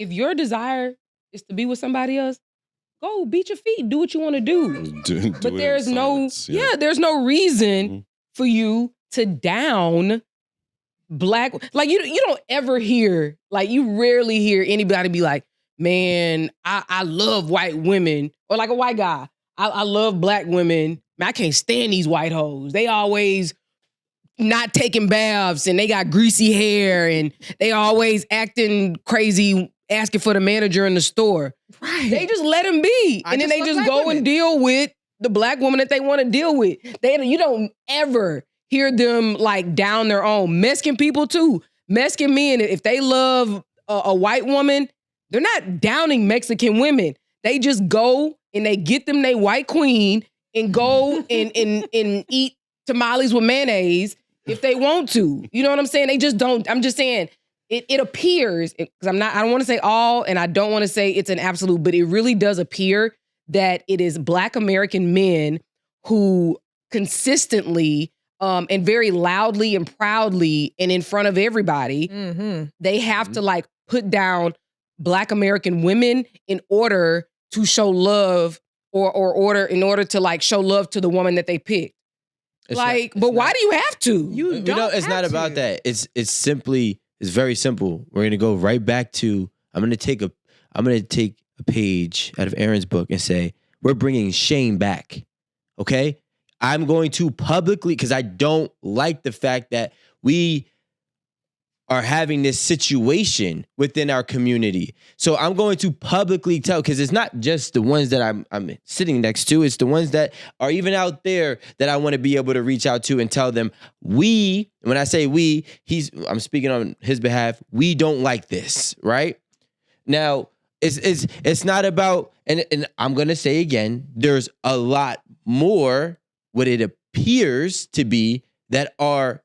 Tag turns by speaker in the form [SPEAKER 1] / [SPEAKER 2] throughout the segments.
[SPEAKER 1] if your desire is to be with somebody else, go beat your feet, do what you want to do. But there's there's no reason for you to down black. Like you don't ever hear, like you rarely hear anybody be like, man, I love white women, or like a white guy. I love black women. Man, I can't stand these white hoes. They always not taking baths and they got greasy hair and they always acting crazy, asking for the manager in the store. Right. They just let them be. And then they just go and deal with the black woman that they want to deal with. You don't ever hear them like down their own. Mexican people too. Mexican men, if they love a white woman, they're not downing Mexican women. They just go and they get them their white queen and go and eat tamales with mayonnaise if they want to. You know what I'm saying? They just don't. I'm just saying it appears, because I don't want to say all, and I don't want to say it's an absolute, but it really does appear that it is Black American men who consistently and very loudly and proudly and in front of everybody, they have to like put down Black American women in order to show love or in order to like show love to the woman that they picked. Why do you have to?
[SPEAKER 2] You know, it's not about that. It's very simple. We're gonna go right back to I'm gonna take a page out of Aaron's book and say we're bringing shame back. Okay, I'm going to publicly, because I don't like the fact that we are having this situation within our community. So I'm going to publicly tell, because it's not just the ones that I'm sitting next to, it's the ones that are even out there that I want to be able to reach out to and tell them, when I say we, I'm speaking on his behalf, we don't like this, right? Now, it's not about, and I'm going to say again, there's a lot more what it appears to be that are,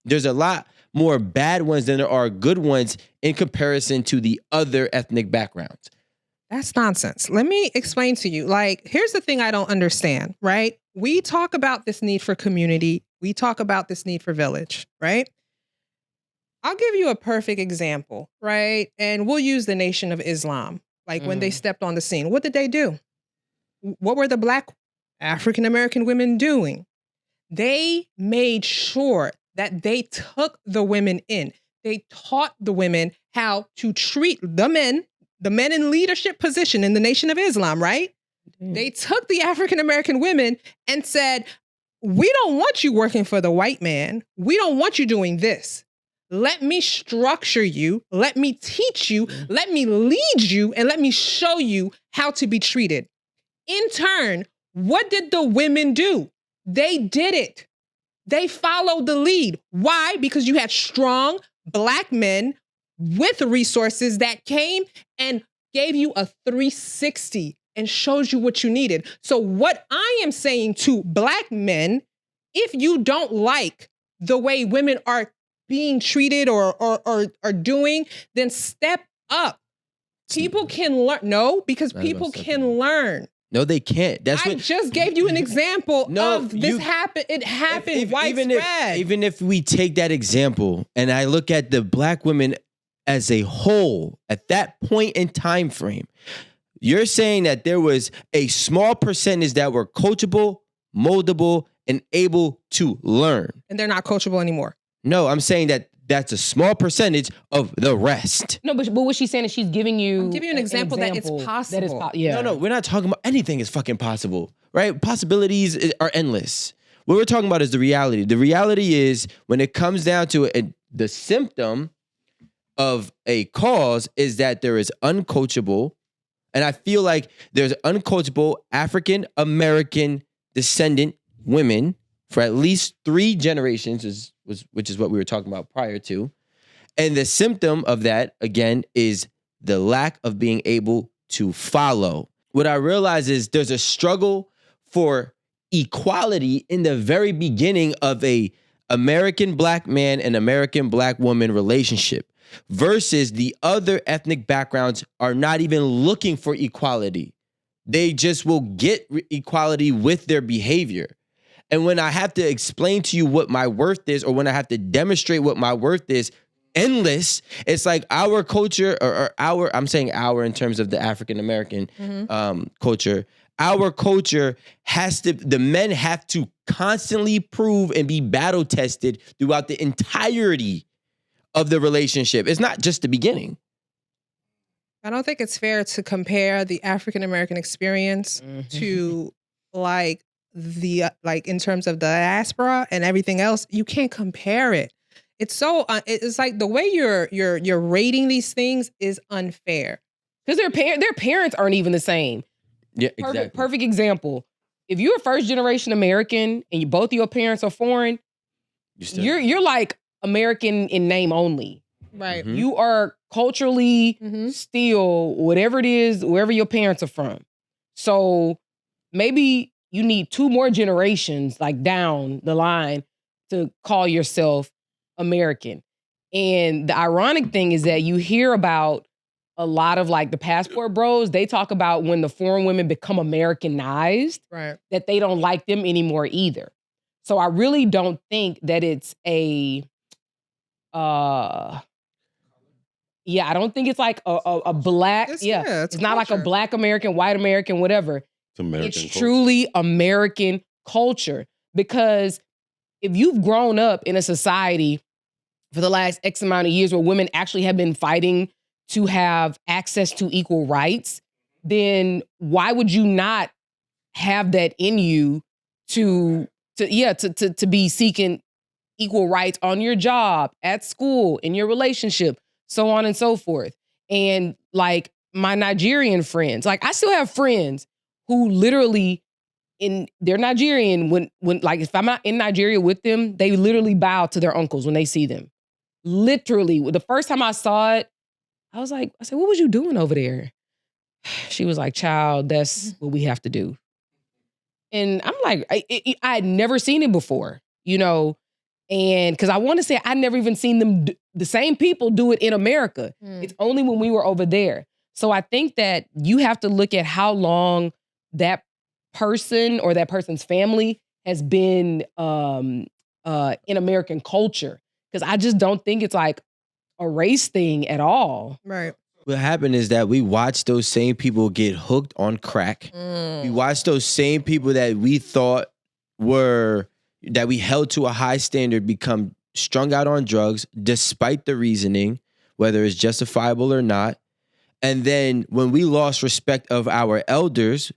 [SPEAKER 2] there's a lot more bad ones than there are good ones in comparison to the other ethnic backgrounds.
[SPEAKER 3] That's nonsense. Let me explain to you. Like, here's the thing I don't understand, right? We talk about this need for community. We talk about this need for village, right? I'll give you a perfect example, right? And we'll use the Nation of Islam. Like when they stepped on the scene, what did they do? What were the Black African-American women doing? They made sure that they took the women in. They taught the women how to treat the men in leadership position in the Nation of Islam, right? They took the African-American women and said, we don't want you working for the white man. We don't want you doing this. Let me structure you. Let me teach you. Let me lead you, and let me show you how to be treated. In turn, what did the women do? They did it. They followed the lead. Why? Because you had strong Black men with resources that came and gave you a 360 and showed you what you needed. So what I am saying to Black men, if you don't like the way women are being treated or are doing, then step up. People can learn. No, because people can learn.
[SPEAKER 2] No, they can't.
[SPEAKER 3] I just gave you an example of this happened. It happened widespread.
[SPEAKER 2] Even if we take that example and I look at the Black women as a whole at that point in time frame, you're saying that there was a small percentage that were coachable, moldable, and able to learn.
[SPEAKER 3] And they're not coachable anymore.
[SPEAKER 2] No, I'm saying that that's a small percentage of the rest.
[SPEAKER 1] No, but what she's saying is she's giving you...
[SPEAKER 3] I'm giving you an example that it's possible.
[SPEAKER 2] No, we're not talking about anything is fucking possible, right? Possibilities are endless. What we're talking about is the reality. The reality is when it comes down to it, the symptom of a cause is that there is uncoachable, and I feel like there's uncoachable African-American descendant women for at least 3 generations, which is what we were talking about prior to. And the symptom of that, again, is the lack of being able to follow. What I realize is there's a struggle for equality in the very beginning of a American Black man and American Black woman relationship versus the other ethnic backgrounds are not even looking for equality. They just will get equality with their behavior. And when I have to explain to you what my worth is, or when I have to demonstrate what my worth is, endless. It's like our culture, or our, I'm saying our in terms of the African American culture. Our culture the men have to constantly prove and be battle tested throughout the entirety of the relationship. It's not just the beginning.
[SPEAKER 3] I don't think it's fair to compare the African American experience to like in terms of the diaspora and everything else. You can't compare it. It's so it's like the way you're rating these things is unfair
[SPEAKER 1] because their parents aren't even the same.
[SPEAKER 2] Yeah, exactly.
[SPEAKER 1] Perfect example. If you're a first generation American and both of your parents are foreign, you're like American in name only.
[SPEAKER 3] Right.
[SPEAKER 2] Mm-hmm.
[SPEAKER 1] You are culturally still whatever it is, wherever your parents are from. So maybe you need 2 more generations like down the line to call yourself American. And the ironic thing is that you hear about a lot of like the passport bros, they talk about when the foreign women become Americanized,
[SPEAKER 3] right,
[SPEAKER 1] that they don't like them anymore either. So I really don't think that it's I don't think it's like a black, it's not like a black American, white American, whatever. It's truly American culture. Because if you've grown up in a society for the last X amount of years where women actually have been fighting to have access to equal rights, then why would you not have that in you to be seeking equal rights on your job, at school, in your relationship, so on and so forth. And like my Nigerian friends, like I still have friends who literally they're Nigerian when like if I'm not in Nigeria with them, they literally bow to their uncles when they see them. Literally, the first time I saw it, I said, what was you doing over there? She was like, child, that's what we have to do. And I'm like, I had never seen it before, you know, and because I want to say I never even seen them, the same people do it in America. It's only when we were over there. So I think that you have to look at how long that person or that person's family has been in American culture. Because I just don't think it's like a race thing at all.
[SPEAKER 3] Right.
[SPEAKER 2] What happened is that we watched those same people get hooked on crack. We watched those same people that we thought that we held to a high standard become strung out on drugs, despite the reasoning, whether it's justifiable or not. And then when we lost respect of our elders,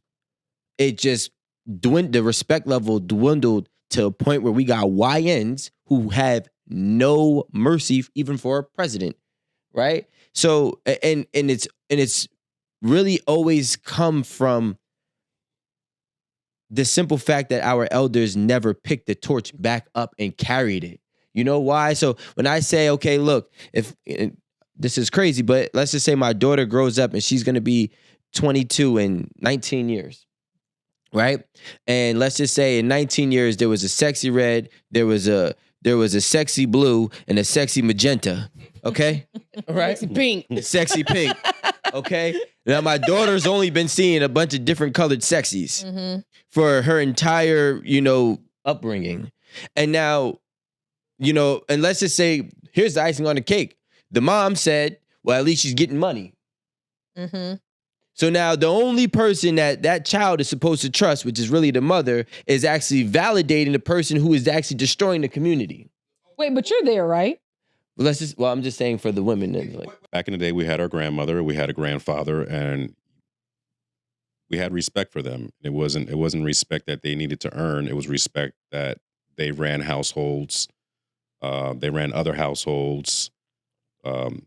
[SPEAKER 2] it just the respect level dwindled to a point where we got YNs who have no mercy even for a president, right? So and it's really always come from the simple fact that our elders never picked the torch back up and carried it. You know why? So when I say, okay, look, if this is crazy, but let's just say my daughter grows up and she's going to be 22 in 19 years. Right? And let's just say in 19 years, there was a sexy red, there was a sexy blue, and a sexy magenta. Okay?
[SPEAKER 1] All right. Sexy pink.
[SPEAKER 2] Sexy pink. Okay? Now, my daughter's only been seeing a bunch of different colored sexies for her entire, upbringing. And now, and let's just say, here's the icing on the cake. The mom said, well, at least she's getting money. So now the only person that child is supposed to trust, which is really the mother, is actually validating the person who is actually destroying the community.
[SPEAKER 1] Wait, but you're there, right?
[SPEAKER 2] Well, I'm just saying for the women.
[SPEAKER 4] Back in the day, we had our grandmother, we had a grandfather, and we had respect for them. It wasn't respect that they needed to earn. It was respect that they ran households. They ran other households. People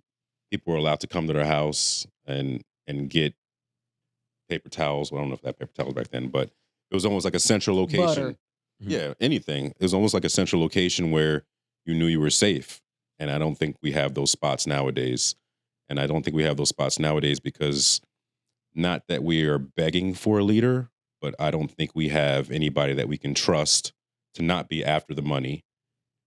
[SPEAKER 4] were allowed to come to their house and get paper towels. Well, I don't know if that paper towels back then, but it was almost like a central location.
[SPEAKER 1] Butter.
[SPEAKER 4] Yeah, anything. It was almost like a central location where you knew you were safe. And I don't think we have those spots nowadays. And I don't think we have those spots nowadays because not that we are begging for a leader, but I don't think we have anybody that we can trust to not be after the money,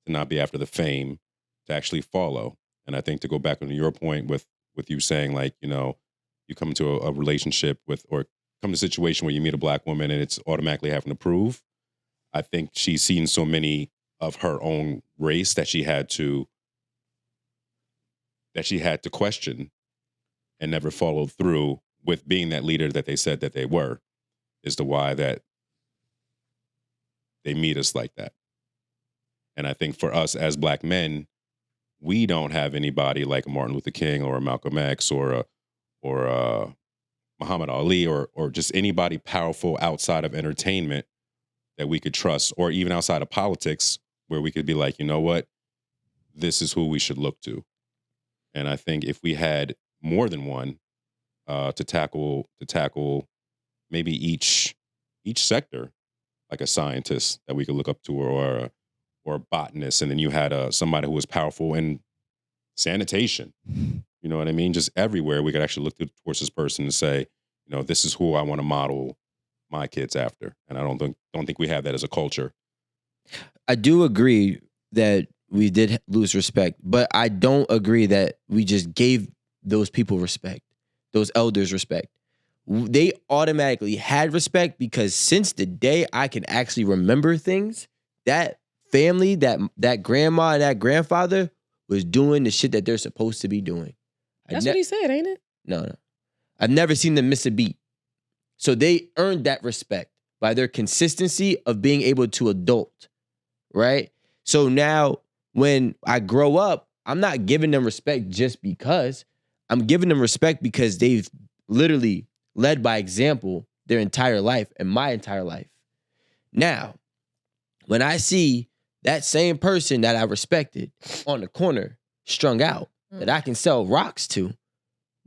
[SPEAKER 4] to not be after the fame, to actually follow. And I think to go back on your point with you saying like, you come into a relationship with, or come to a situation where you meet a black woman and it's automatically having to prove. I think she's seen so many of her own race that she had to that she had to question and never followed through with being that leader that they said that they were, is the why that they meet us like that. And I think for us as Black men, we don't have anybody like Martin Luther King or Malcolm X or Muhammad Ali or just anybody powerful outside of entertainment that we could trust, or even outside of politics, where we could be like, you know what, this is who we should look to. And I think if we had more than one to tackle maybe each sector, like a scientist that we could look up to, or a botanist, and then you had somebody who was powerful in sanitation. You know what I mean? Just everywhere we could actually look towards this person and say, you know, this is who I want to model my kids after. And I don't think we have that as a culture.
[SPEAKER 2] I do agree that we did lose respect, but I don't agree that we just gave those people respect, those elders respect. They automatically had respect because since the day I can actually remember things, that family, that grandma and that grandfather was doing the shit that they're supposed to be doing.
[SPEAKER 1] That's what he said, ain't it?
[SPEAKER 2] No. I've never seen them miss a beat. So they earned that respect by their consistency of being able to adult, right? So now when I grow up, I'm not giving them respect just because. I'm giving them respect because they've literally led by example their entire life and my entire life. Now, when I see that same person that I respected on the corner strung out, that I can sell rocks to,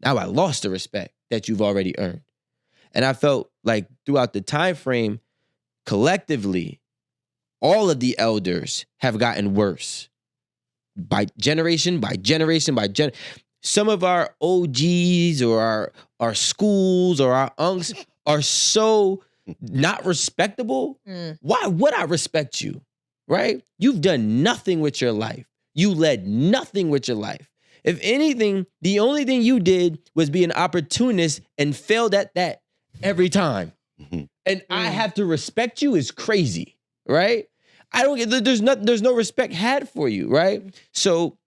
[SPEAKER 2] now I lost the respect that you've already earned. And I felt like throughout the time frame, collectively, all of the elders have gotten worse. By generation. Some of our OGs or our schools or our unks are so not respectable. Why would I respect you? Right? You've done nothing with your life. You led nothing with your life. If anything, the only thing you did was be an opportunist and failed at that every time. And I have to respect you is crazy, right? I don't get, there's no respect had for you, right? So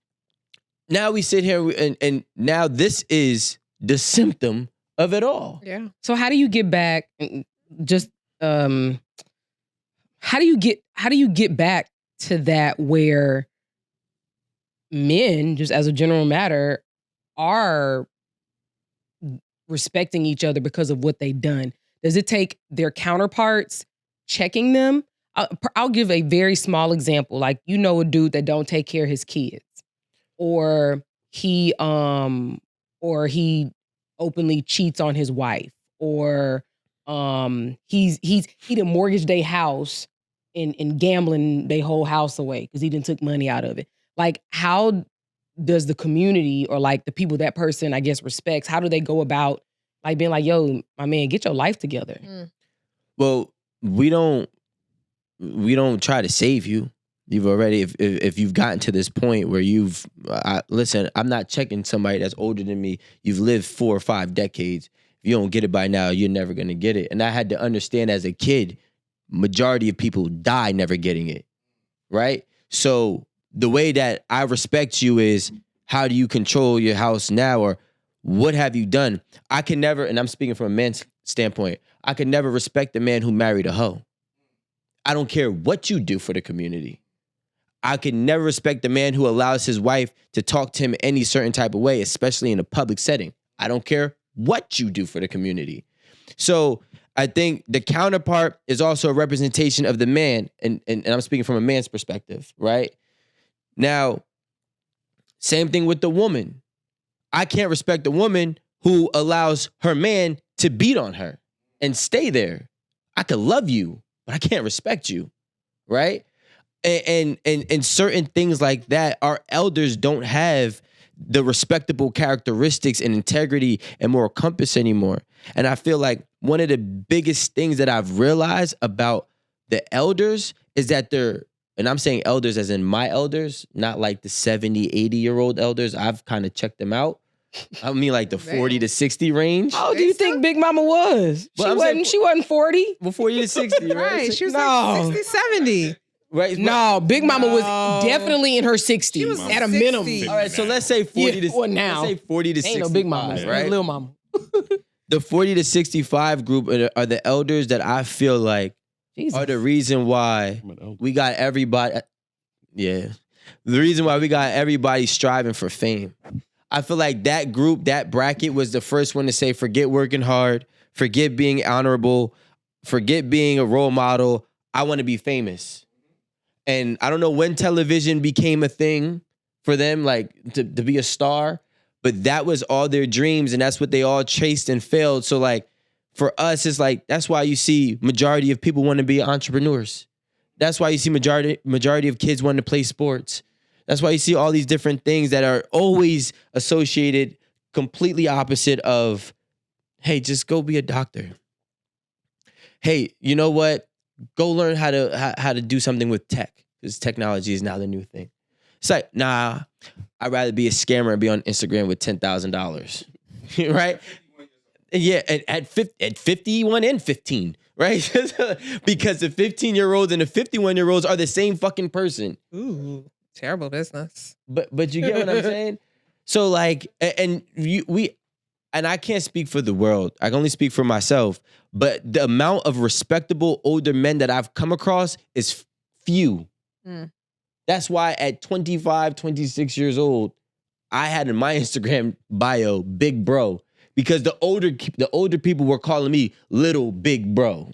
[SPEAKER 2] now we sit here and now this is the symptom of it all.
[SPEAKER 3] Yeah.
[SPEAKER 1] So how do you get back? Just how do you get back to that where men, just as a general matter, are respecting each other because of what they've done? Does it take their counterparts checking them? I'll give a very small example. Like, you know, a dude that don't take care of his kids, or he openly cheats on his wife, or he done mortgaged their house and gambling their whole house away because he didn't took money out of it. Like, how does the community, or like the people that person, I guess, respects, how do they go about like being like, yo, my man, get your life together?
[SPEAKER 2] Well, we don't try to save you. You've already, if you've gotten to this point where listen, I'm not checking somebody that's older than me. You've lived 4 or 5 decades. If you don't get it by now, you're never going to get it. And I had to understand as a kid, majority of people die never getting it, right? So the way that I respect you is, how do you control your house now, or what have you done? I can never, and I'm speaking from a man's standpoint, I could never respect a man who married a hoe. I don't care what you do for the community. I could never respect the man who allows his wife to talk to him any certain type of way, especially in a public setting. I don't care what you do for the community. So I think the counterpart is also a representation of the man, and I'm speaking from a man's perspective, right? Now, same thing with the woman. I can't respect a woman who allows her man to beat on her and stay there. I could love you, but I can't respect you, right? And certain things like that, our elders don't have the respectable characteristics and integrity and moral compass anymore. And I feel like one of the biggest things that I've realized about the elders is that and I'm saying elders as in my elders, not like the 70, 80-year-old elders. I've kind of checked them out. I mean, like the 40 to 60 range.
[SPEAKER 1] How old do you think Big Mama was?
[SPEAKER 2] Well,
[SPEAKER 1] she wasn't 40?
[SPEAKER 2] Well, 40 to 60, right?
[SPEAKER 3] Right. She was like 60, 70.
[SPEAKER 2] Right?
[SPEAKER 1] No, Big Mama was definitely in her 60s
[SPEAKER 3] She was
[SPEAKER 1] at a
[SPEAKER 3] 60.
[SPEAKER 1] minimum.
[SPEAKER 2] All right, so let's say 40 to
[SPEAKER 1] well, now.
[SPEAKER 2] let's say 40 to 65,
[SPEAKER 1] Ain't no Big Mama,
[SPEAKER 2] right?
[SPEAKER 1] Little Mama.
[SPEAKER 2] The 40 to 65 group are the elders that I feel like
[SPEAKER 1] Jesus.
[SPEAKER 2] are the reason why we got everybody. Yeah. The reason why we got everybody striving for fame. I feel like that group, that bracket was the first one to say, forget working hard, forget being honorable, forget being a role model. I want to be famous. And I don't know when television became a thing for them, like to be a star, but that was all their dreams and that's what they all chased and failed. So like for us, it's like, that's why you see majority of people want to be entrepreneurs. That's why you see majority of kids wanting to play sports. That's why you see all these different things that are always associated completely opposite of, hey, just go be a doctor. Hey, you know what? Go learn how to do something with tech because technology is now the new thing. It's like, nah, I'd rather be a scammer and be on Instagram with $10,000, right? Yeah, at 51 and 15, right? Because the 15-year-olds and the 51-year-olds are the same fucking person.
[SPEAKER 3] Ooh, terrible business.
[SPEAKER 2] But you get what I'm saying? So like, and I can't speak for the world. I can only speak for myself. But the amount of respectable older men that I've come across is few. Mm. That's why at 25, 26 years old, I had in my Instagram bio, big bro. Because the older people were calling me little big bro.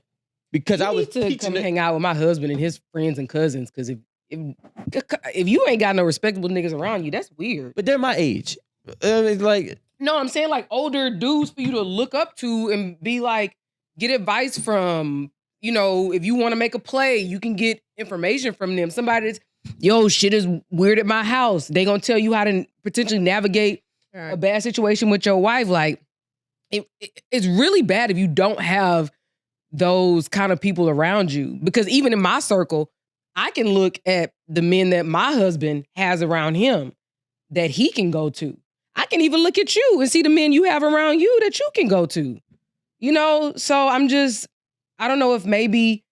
[SPEAKER 2] Because I was
[SPEAKER 1] to come hang out with my husband and his friends and cousins. Because if you ain't got no respectable niggas around you, that's weird.
[SPEAKER 2] But they're my age. It's like...
[SPEAKER 1] No, I'm saying like older dudes for you to look up to and be like, get advice from. You know, if you want to make a play, you can get information from them. Somebody that's, yo, shit is weird at my house. They gonna tell you how to potentially navigate a bad situation with your wife. Like, it's really bad if you don't have those kind of people around you. Because even in my circle, I can look at the men that my husband has around him that he can go to. I can even look at you and see the men you have around you that you can go to. You know, so I don't know if maybe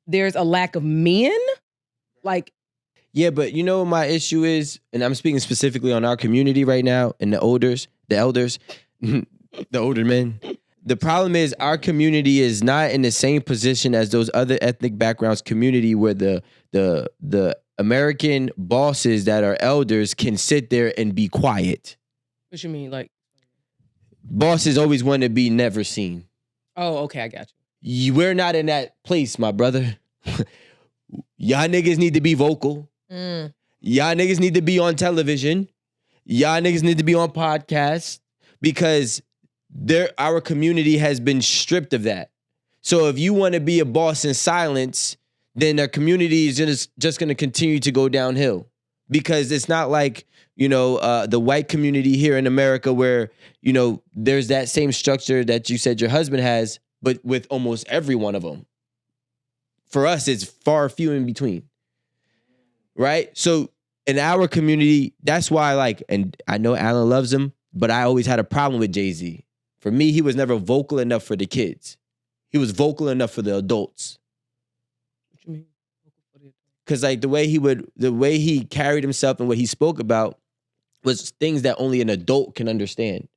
[SPEAKER 1] there's a lack of men. Like,
[SPEAKER 2] yeah, but you know what my issue is, and I'm speaking specifically on our community right now, and the elders, the older men. The problem is our community is not in the same position as those other ethnic backgrounds community where the American bosses that are elders can sit there and be quiet.
[SPEAKER 1] What you mean? Like,
[SPEAKER 2] bosses always want to be never seen.
[SPEAKER 1] Oh, okay, I got you.
[SPEAKER 2] We're not in that place, my brother. Y'all niggas need to be vocal. Y'all niggas need to be on television. Y'all niggas need to be on podcasts because our community has been stripped of that. So if you want to be a boss in silence, then our community is just going to continue to go downhill because it's not like, you know, the white community here in America where, you know, there's that same structure that you said your husband has, but with almost every one of them. For us, it's far few in between. Right? So in our community, that's why and I know Alan loves him, but I always had a problem with Jay-Z. For me, he was never vocal enough for the kids. He was vocal enough for the adults.
[SPEAKER 1] What you mean?
[SPEAKER 2] Because like the way he carried himself and what he spoke about was things that only an adult can understand.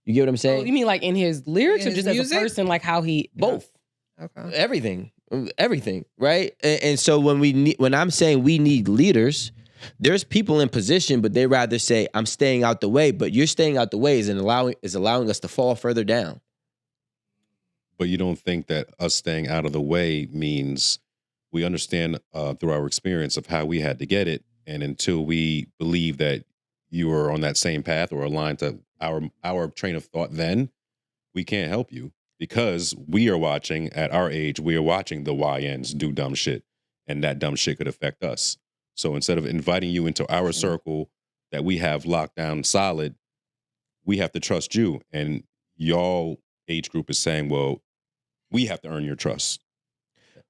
[SPEAKER 2] You get what I'm saying?
[SPEAKER 1] Oh, you mean like in his lyrics
[SPEAKER 3] In
[SPEAKER 1] or
[SPEAKER 3] his
[SPEAKER 1] just
[SPEAKER 3] music?
[SPEAKER 1] as a person, like how he...
[SPEAKER 2] Both.
[SPEAKER 3] Okay.
[SPEAKER 2] Everything, right? And so when I'm saying we need leaders, there's people in position, but they rather say, I'm staying out the way, but you're staying out the way is allowing us to fall further down.
[SPEAKER 4] But you don't think that us staying out of the way means we understand through our experience of how we had to get it, and until we believe that you are on that same path or aligned to our train of thought, then we can't help you because we are watching at our age. We are watching the YNs do dumb shit, and that dumb shit could affect us. So instead of inviting you into our circle that we have locked down solid, we have to trust you. And y'all age group is saying, well, we have to earn your trust.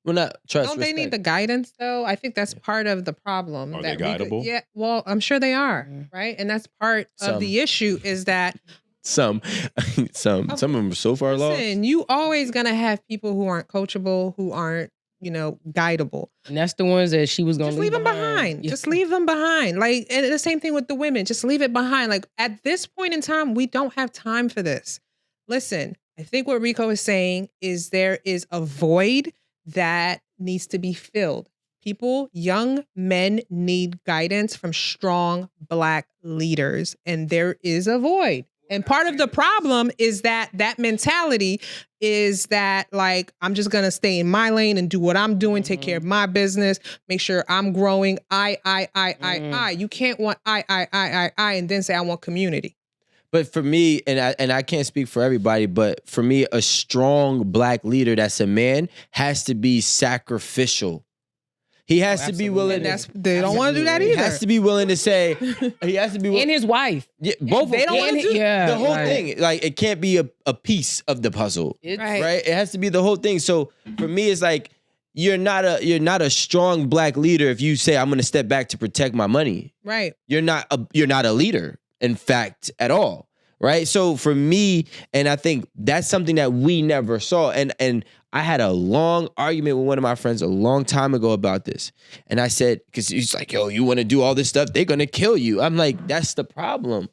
[SPEAKER 2] Well, not trust.
[SPEAKER 3] Don't they need the guidance though? I think that's part of the problem.
[SPEAKER 4] Are they guidable?
[SPEAKER 3] Yeah, well, I'm sure they are, right? And that's part of the issue is that
[SPEAKER 2] some of them are so far along.
[SPEAKER 3] listen, you always gonna have people who aren't coachable, who aren't guidable.
[SPEAKER 1] And that's the ones that she was going to
[SPEAKER 3] Just leave them behind.
[SPEAKER 1] Yeah.
[SPEAKER 3] Just leave them behind. Like, and the same thing with the women. Just leave it behind. Like, at this point in time, we don't have time for this. Listen, I think what Rico is saying is there is a void that needs to be filled. Young men need guidance from strong Black leaders, and there is a void. And part of the problem is that mentality is that, like, I'm just going to stay in my lane and do what I'm doing, take care of my business, make sure I'm growing. I. You can't want I, and then say I want community.
[SPEAKER 2] But for me, and I can't speak for everybody, but for me, a strong Black leader that's a man has to be sacrificial. He has to be willing.
[SPEAKER 3] They don't want to do that either.
[SPEAKER 2] He has to be willing to say. He has to be willing.
[SPEAKER 1] And his wife.
[SPEAKER 2] Yeah, both.
[SPEAKER 3] They don't want to do
[SPEAKER 2] the whole thing. Like, it can't be a piece of the puzzle, right? It has to be the whole thing. So for me, it's like you're not a strong Black leader if you say I'm going to step back to protect my money.
[SPEAKER 3] Right.
[SPEAKER 2] You're not a leader, in fact, at all. Right. So for me, and I think that's something that we never saw. And I had a long argument with one of my friends a long time ago about this. And I said, because he's like, yo, you want to do all this stuff? They're going to kill you. I'm like, that's the problem.